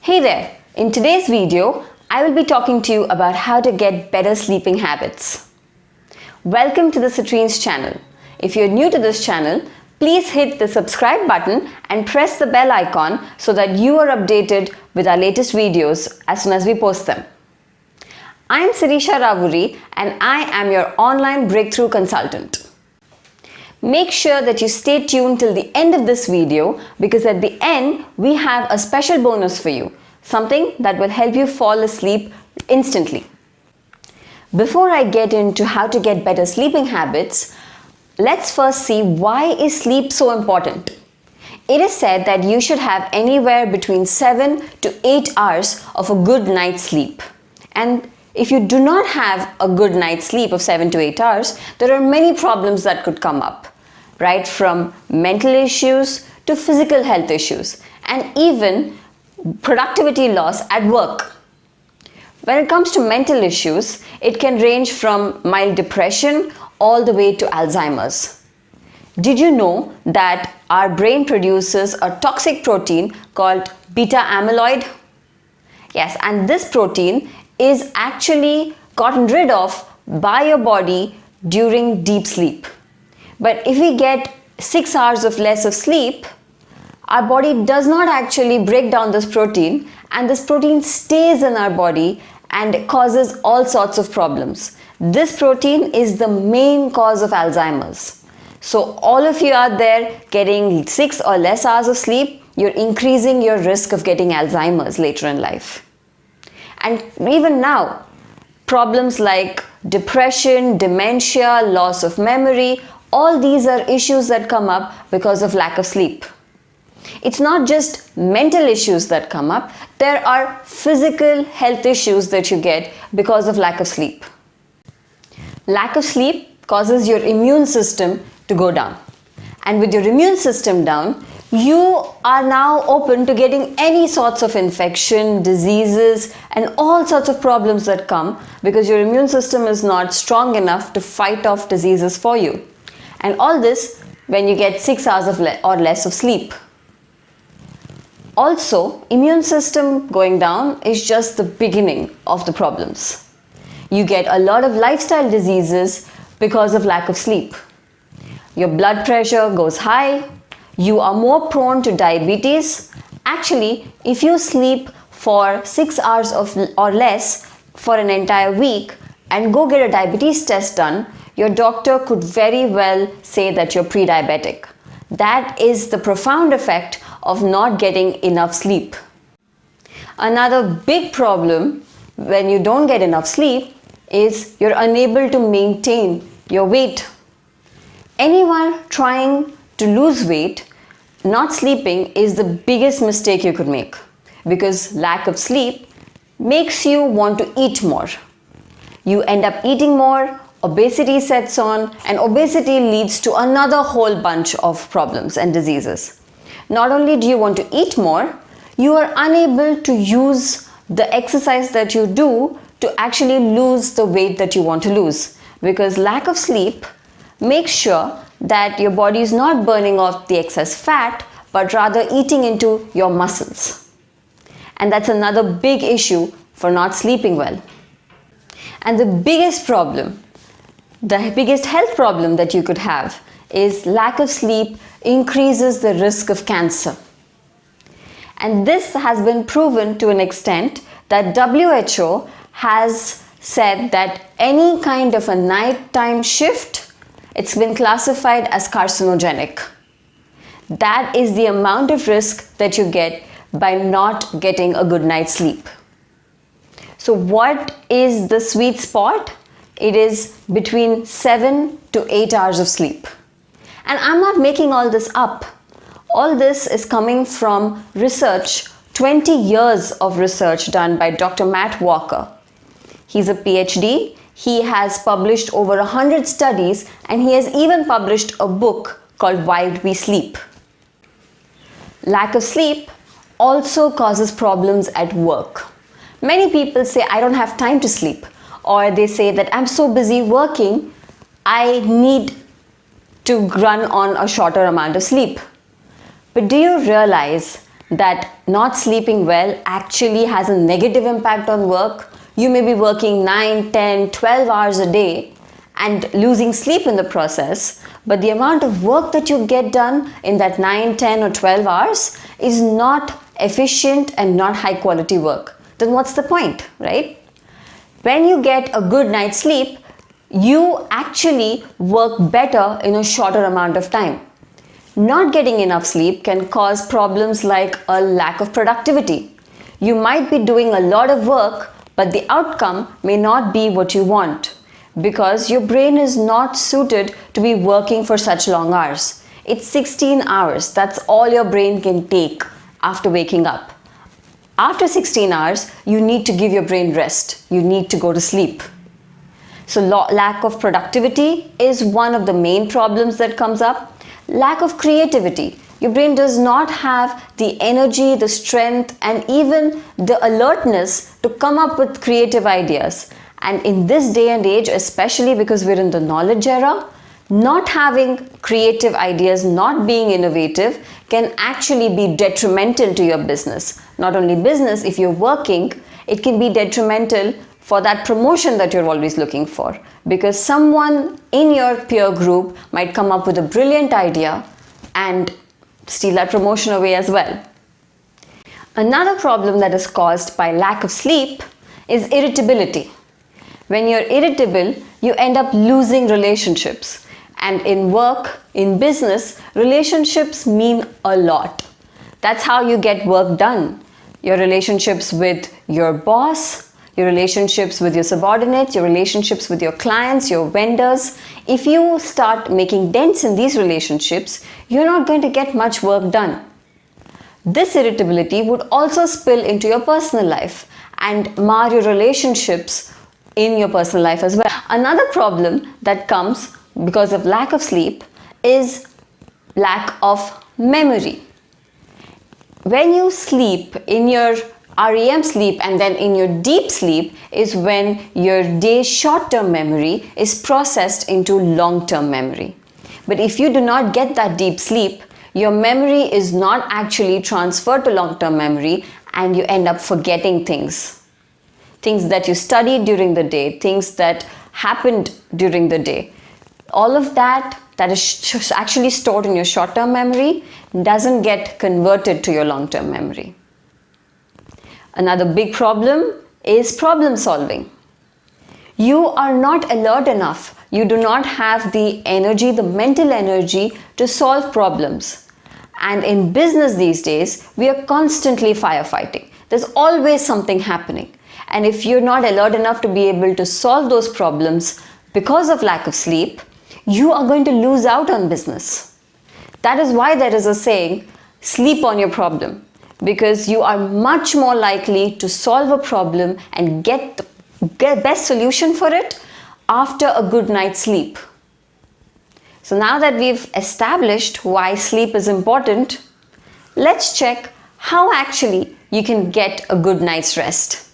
Hey there! In today's video, I will be talking to you about how to get better sleeping habits. Welcome to the Citrine's channel. If you're new to this channel, please hit the subscribe button and press the bell icon so that you are updated with our latest videos as soon as we post them. I am Sirisha Ravuri and I am your online breakthrough consultant. Make sure that you stay tuned till the end of this video because at the end we have a special bonus for you, something that will help you fall asleep instantly. Before I get into how to get better sleeping habits, let's first see why is sleep so important. It is said that you should have anywhere between 7 to 8 hours of a good night's sleep. And if you do not have a good night's sleep of 7 to 8 hours, there are many problems that could come up, right from mental issues to physical health issues and even productivity loss at work. When it comes to mental issues, it can range from mild depression all the way to Alzheimer's. Did you know that our brain produces a toxic protein called beta amyloid? Yes, and this protein is actually gotten rid of by your body during deep sleep. But if we get 6 hours of less of sleep, our body does not actually break down this protein, and this protein stays in our body and causes all sorts of problems. This protein is the main cause of Alzheimer's. So all of you out there getting 6 or less hours of sleep, you're increasing your risk of getting Alzheimer's later in life. And even now, problems like depression, dementia, loss of memory, all these are issues that come up because of lack of sleep. It's not just mental issues that come up, there are physical health issues that you get because of lack of sleep. Lack of sleep causes your immune system to go down. And with your immune system down, you are now open to getting any sorts of infection, diseases, and all sorts of problems that come because your immune system is not strong enough to fight off diseases for you. And all this when you get 6 hours or less of sleep. Also, immune system going down is just the beginning of the problems. You get a lot of lifestyle diseases because of lack of sleep. Your blood pressure goes high. You are more prone to diabetes. Actually, if you sleep for 6 hours or less for an entire week and go get a diabetes test done, your doctor could very well say that you're pre-diabetic. That is the profound effect of not getting enough sleep. Another big problem when you don't get enough sleep is you're unable to maintain your weight. Anyone trying to lose weight, not sleeping is the biggest mistake you could make because lack of sleep makes you want to eat more. You end up eating more, obesity sets on, and obesity leads to another whole bunch of problems and diseases. Not only do you want to eat more, you are unable to use the exercise that you do to actually lose the weight that you want to lose because lack of sleep makes sure that your body is not burning off the excess fat but rather eating into your muscles. And that's another big issue for not sleeping well. And the biggest problem, the biggest health problem that you could have is lack of sleep increases the risk of cancer. And this has been proven to an extent that WHO has said that any kind of a nighttime shift, it's been classified as carcinogenic. That is the amount of risk that you get by not getting a good night's sleep. So what is the sweet spot? It is between 7 to 8 hours of sleep. And I'm not making all this up. All this is coming from research, 20 years of research done by Dr. Matt Walker. He's a PhD. He has published over 100 studies and he has even published a book called Why We Sleep. Lack of sleep also causes problems at work. Many people say, I don't have time to sleep. Or they say that I'm so busy working, I need to run on a shorter amount of sleep. But do you realize that not sleeping well actually has a negative impact on work. You may be working 9, 10, 12 hours a day and losing sleep in the process, but the amount of work that you get done in that 9, 10 or 12 hours is not efficient and not high quality work. Then what's the point, right? When you get a good night's sleep, you actually work better in a shorter amount of time. Not getting enough sleep can cause problems like a lack of productivity. You might be doing a lot of work, but the outcome may not be what you want because your brain is not suited to be working for such long hours. It's 16 hours. That's all your brain can take after waking up. After 16 hours, you need to give your brain rest. You need to go to sleep. So lack of productivity is one of the main problems that comes up. Lack of creativity. Your brain does not have the energy, the strength, and even the alertness to come up with creative ideas. And in this day and age, especially because we're in the knowledge era, not having creative ideas, not being innovative can actually be detrimental to your business. Not only business, if you're working, it can be detrimental for that promotion that you're always looking for, because someone in your peer group might come up with a brilliant idea and steal that promotion away as well. Another problem that is caused by lack of sleep is irritability. When you're irritable, you end up losing relationships. And in work, in business, relationships mean a lot. That's how you get work done. Your relationships with your boss, your relationships with your subordinates, your relationships with your clients, your vendors. If you start making dents in these relationships, you're not going to get much work done. This irritability would also spill into your personal life and mar your relationships in your personal life as well. Another problem that comes because of lack of sleep is lack of memory. When you sleep in your REM sleep and then in your deep sleep is when your day's short-term memory is processed into long-term memory. But if you do not get that deep sleep, your memory is not actually transferred to long-term memory and you end up forgetting things. Things that you studied during the day, things that happened during the day. All of that is actually stored in your short-term memory doesn't get converted to your long-term memory. Another big problem is problem solving. You are not alert enough. You do not have the energy, the mental energy to solve problems. And in business these days, we are constantly firefighting. There's always something happening. And if you're not alert enough to be able to solve those problems because of lack of sleep, you are going to lose out on business. That is why there is a saying, sleep on your problem. Because you are much more likely to solve a problem and get the best solution for it after a good night's sleep. So now that we've established why sleep is important, let's check how actually you can get a good night's rest.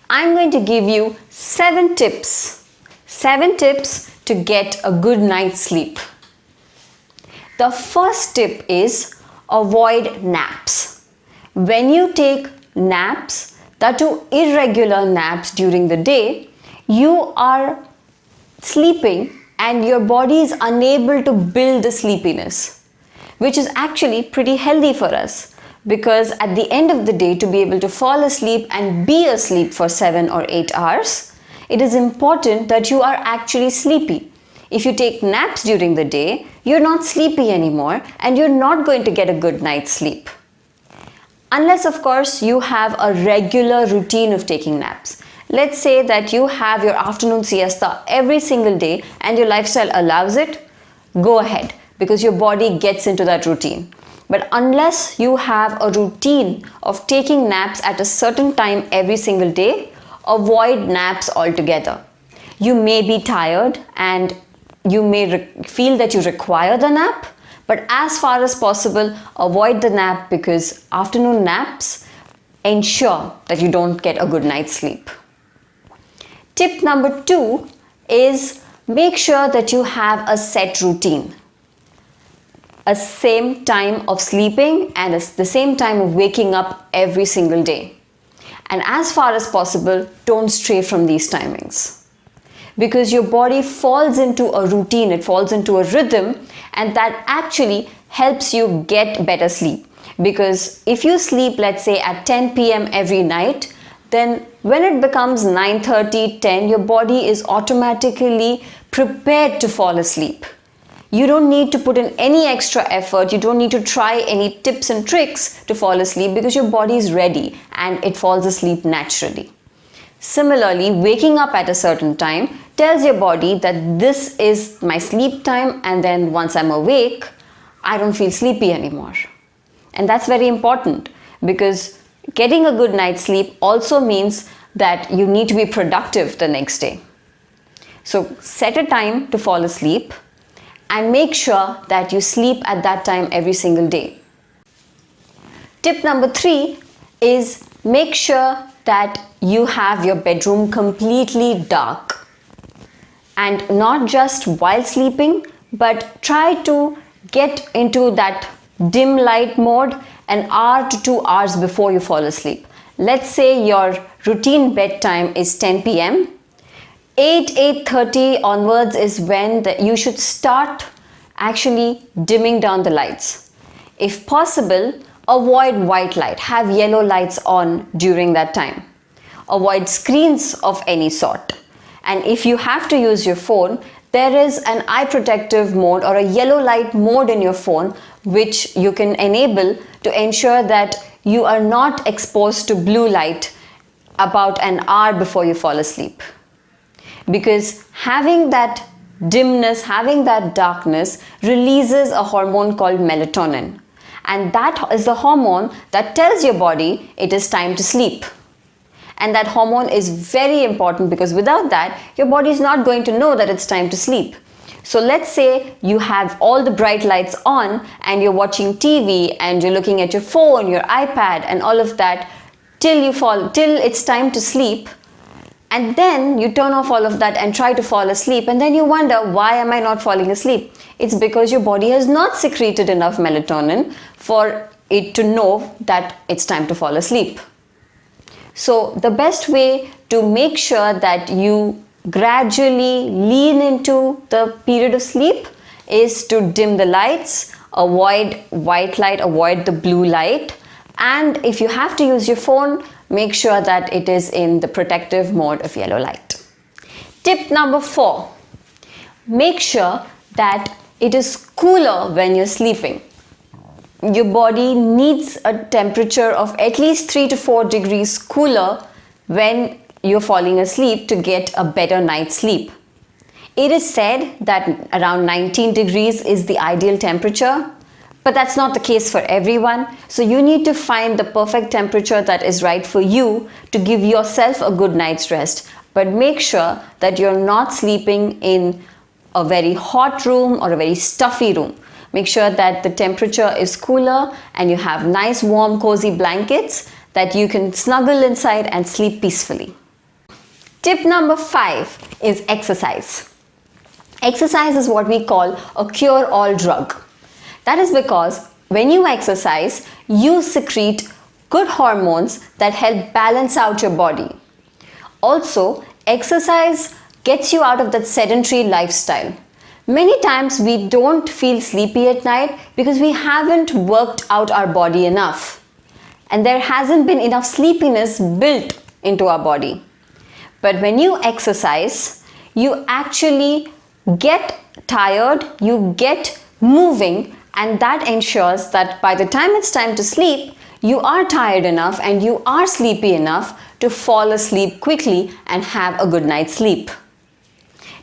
I'm going to give you 7 tips to get a good night's sleep. The first tip is avoid naps. When you take naps, that too irregular naps during the day, you are sleeping and your body is unable to build the sleepiness, which is actually pretty healthy for us, because at the end of the day, to be able to fall asleep and be asleep for 7 or 8 hours, it is important that you are actually sleepy. If you take naps during the day, you're not sleepy anymore and you're not going to get a good night's sleep. Unless, of course, you have a regular routine of taking naps. Let's say that you have your afternoon siesta every single day and your lifestyle allows it, go ahead, because your body gets into that routine. But unless you have a routine of taking naps at a certain time every single day, avoid naps altogether. You may be tired and you may feel that you require the nap, but as far as possible, avoid the nap, because afternoon naps ensure that you don't get a good night's sleep. Tip number 2 is make sure that you have a set routine. a same time of sleeping and the same time of waking up every single day. And as far as possible, don't stray from these timings. Because your body falls into a routine, it falls into a rhythm, and that actually helps you get better sleep. Because if you sleep, let's say at 10 p.m. every night, then when it becomes 9:30, 10, your body is automatically prepared to fall asleep. You don't need to put in any extra effort, you don't need to try any tips and tricks to fall asleep because your body is ready and it falls asleep naturally. Similarly, waking up at a certain time tells your body that this is my sleep time, and then once I'm awake, I don't feel sleepy anymore. And that's very important because getting a good night's sleep also means that you need to be productive the next day. So set a time to fall asleep and make sure that you sleep at that time every single day. Tip number 3 is make sure that you have your bedroom completely dark. And not just while sleeping, but try to get into that dim light mode an hour to 2 hours before you fall asleep. Let's say your routine bedtime is 10 p.m. 8:30 onwards is when you should start actually dimming down the lights. If possible, avoid white light. Have yellow lights on during that time. Avoid screens of any sort. And if you have to use your phone, there is an eye protective mode or a yellow light mode in your phone which you can enable to ensure that you are not exposed to blue light about an hour before you fall asleep. Because having that dimness, having that darkness releases a hormone called melatonin. And that is the hormone that tells your body it is time to sleep. And that hormone is very important because without that, your body is not going to know that it's time to sleep. So let's say you have all the bright lights on and you're watching TV and you're looking at your phone, your iPad and all of that till it's time to sleep. And then you turn off all of that and try to fall asleep, and then you wonder, why am I not falling asleep? It's because your body has not secreted enough melatonin for it to know that it's time to fall asleep. So the best way to make sure that you gradually lean into the period of sleep is to dim the lights, avoid white light, avoid the blue light, and if you have to use your phone, make sure that it is in the protective mode of yellow light. Tip number 4, make sure that it is cooler when you're sleeping. Your body needs a temperature of at least 3 to 4 degrees cooler when you're falling asleep to get a better night's sleep. It is said that around 19 degrees is the ideal temperature, but that's not the case for everyone. So you need to find the perfect temperature that is right for you to give yourself a good night's rest. But make sure that you're not sleeping in a very hot room or a very stuffy room. Make sure that the temperature is cooler and you have nice warm cozy blankets that you can snuggle inside and sleep peacefully. Tip number 5 is exercise. Exercise is what we call a cure-all drug. That is because when you exercise, you secrete good hormones that help balance out your body. Also, exercise gets you out of that sedentary lifestyle. Many times we don't feel sleepy at night because we haven't worked out our body enough. And there hasn't been enough sleepiness built into our body. But when you exercise, you actually get tired, you get moving, and that ensures that by the time it's time to sleep, you are tired enough and you are sleepy enough to fall asleep quickly and have a good night's sleep.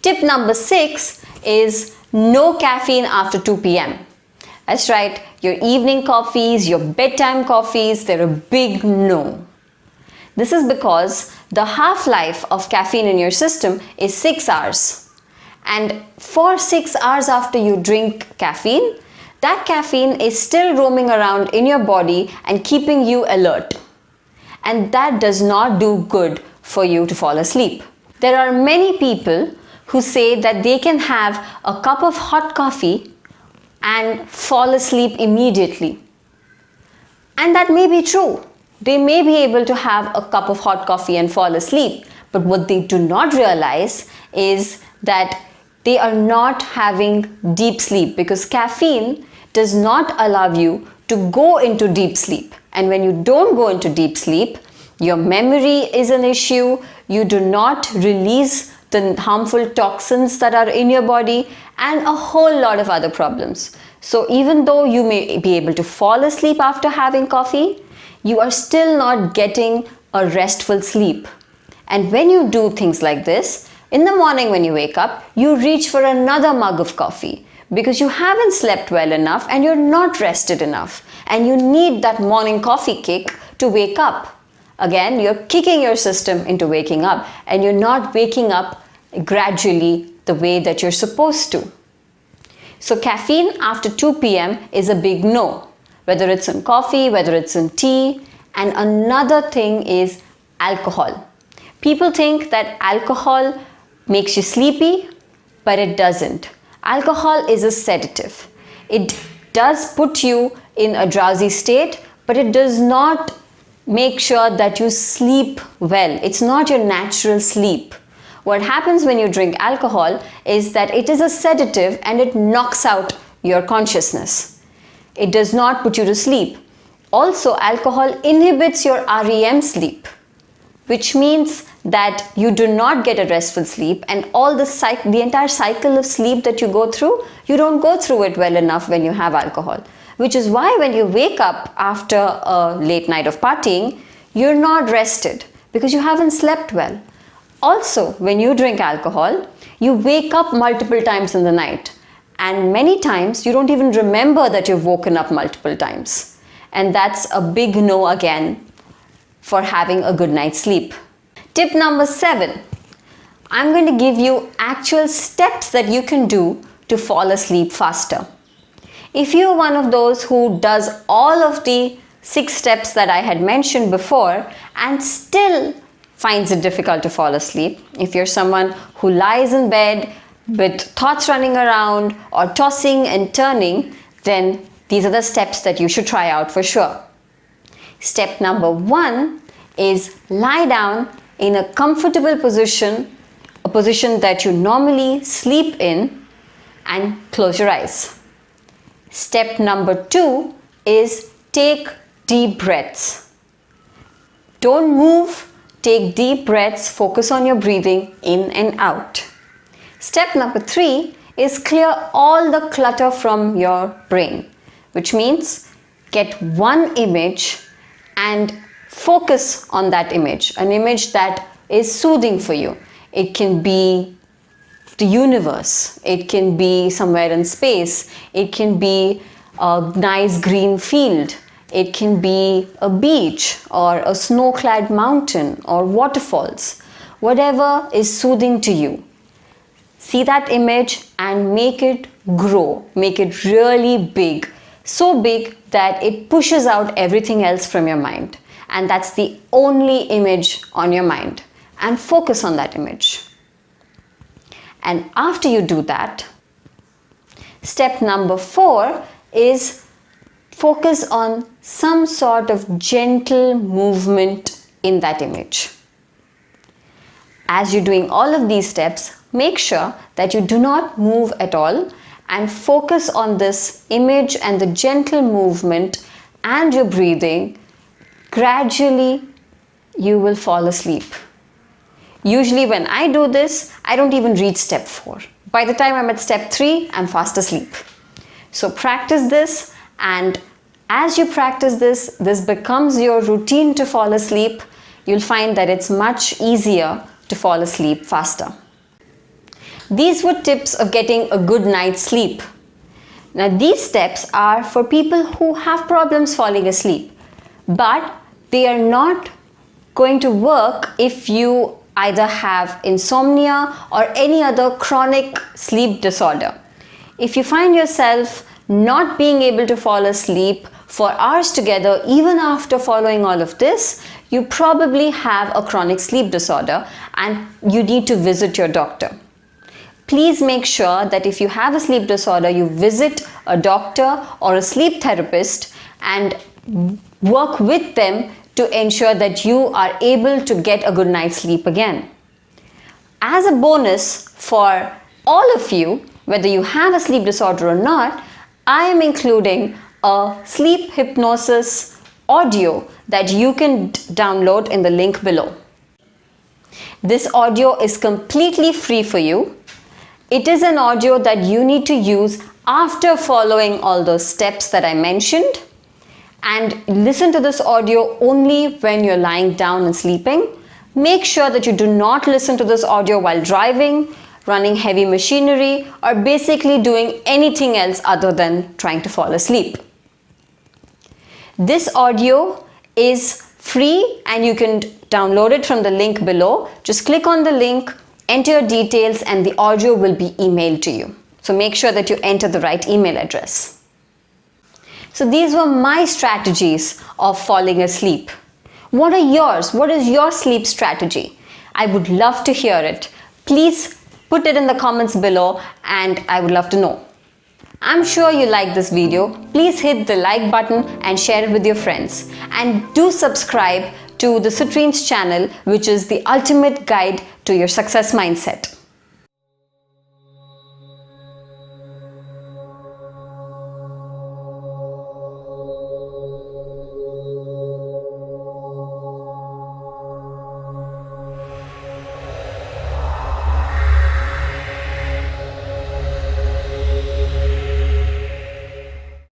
Tip number 6 is no caffeine after 2 p.m. That's right, your evening coffees, your bedtime coffees, they're a big no. This is because the half-life of caffeine in your system is 6 hours. And for 6 hours after you drink caffeine, that caffeine is still roaming around in your body and keeping you alert. And that does not do good for you to fall asleep. There are many people who say that they can have a cup of hot coffee and fall asleep immediately. And that may be true. They may be able to have a cup of hot coffee and fall asleep. But what they do not realize is that they are not having deep sleep, because caffeine does not allow you to go into deep sleep. And when you don't go into deep sleep, your memory is an issue. You do not release the harmful toxins that are in your body, and a whole lot of other problems. So even though you may be able to fall asleep after having coffee, you are still not getting a restful sleep. And when you do things like this, in the morning when you wake up, you reach for another mug of coffee because you haven't slept well enough and you're not rested enough. And you need that morning coffee kick to wake up. Again, you're kicking your system into waking up, and you're not waking up gradually the way that you're supposed to. So caffeine after 2 p.m. is a big no, whether it's in coffee, whether it's in tea. And another thing is alcohol. People think that alcohol makes you sleepy, but it doesn't. Alcohol is a sedative. It does put you in a drowsy state, but it does not make sure that you sleep well. It's not your natural sleep. What happens when you drink alcohol is that it is a sedative and it knocks out your consciousness. It does not put you to sleep. Also, alcohol inhibits your REM sleep, which means that you do not get a restful sleep, and the entire cycle of sleep that you go through, you don't go through it well enough when you have alcohol. Which is why when you wake up after a late night of partying, you're not rested because you haven't slept well. Also, when you drink alcohol, you wake up multiple times in the night, and many times you don't even remember that you've woken up multiple times. And that's a big no again for having a good night's sleep. Tip number 7. I'm going to give you actual steps that you can do to fall asleep faster. If you're one of those who does all of the 6 steps that I had mentioned before and still finds it difficult to fall asleep, if you're someone who lies in bed with thoughts running around or tossing and turning, then these are the steps that you should try out for sure. Step number 1 is lie down in a comfortable position, a position that you normally sleep in, and close your eyes. Step number 2 is take deep breaths. Don't move, take deep breaths, focus on your breathing in and out. Step number 3 is clear all the clutter from your brain, which means get one image and focus on that image, an image that is soothing for you. It can be the universe, it can be somewhere in space, it can be a nice green field, it can be a beach or a snow-clad mountain or waterfalls, whatever is soothing to you. See that image and make it grow, make it really big, so big that it pushes out everything else from your mind. And that's the only image on your mind. And focus on that image. And after you do that, step number 4 is focus on some sort of gentle movement in that image. As you're doing all of these steps, make sure that you do not move at all and focus on this image and the gentle movement and your breathing. Gradually, you will fall asleep. Usually when I do this, I don't even reach step 4. By the time I'm at step 3, I'm fast asleep. So practice this, and as you practice this, this becomes your routine to fall asleep. You'll find that it's much easier to fall asleep faster. These were tips of getting a good night's sleep. Now these steps are for people who have problems falling asleep, but they are not going to work if you either have insomnia or any other chronic sleep disorder. If you find yourself not being able to fall asleep for hours together even after following all of this, you probably have a chronic sleep disorder and you need to visit your doctor. please make sure that if you have a sleep disorder, you visit a doctor or a sleep therapist and work with them to ensure that you are able to get a good night's sleep again. As a bonus for all of you, whether you have a sleep disorder or not, I am including a sleep hypnosis audio that you can download in the link below. This audio is completely free for you. It is an audio that you need to use after following all those steps that I mentioned, and listen to this audio only when you're lying down and sleeping. Make sure that you do not listen to this audio while driving, running heavy machinery, or basically doing anything else other than trying to fall asleep. This audio is free and you can download it from the link below. Just click on the link, enter your details, and the audio will be emailed to you. So make sure that you enter the right email address. So these were my strategies of falling asleep. What are yours? What is your sleep strategy? I would love to hear it. Please put it in the comments below and I would love to know. I'm sure you liked this video. Please hit the like button and share it with your friends. And do subscribe to the Citrines channel, which is the ultimate guide to your success mindset.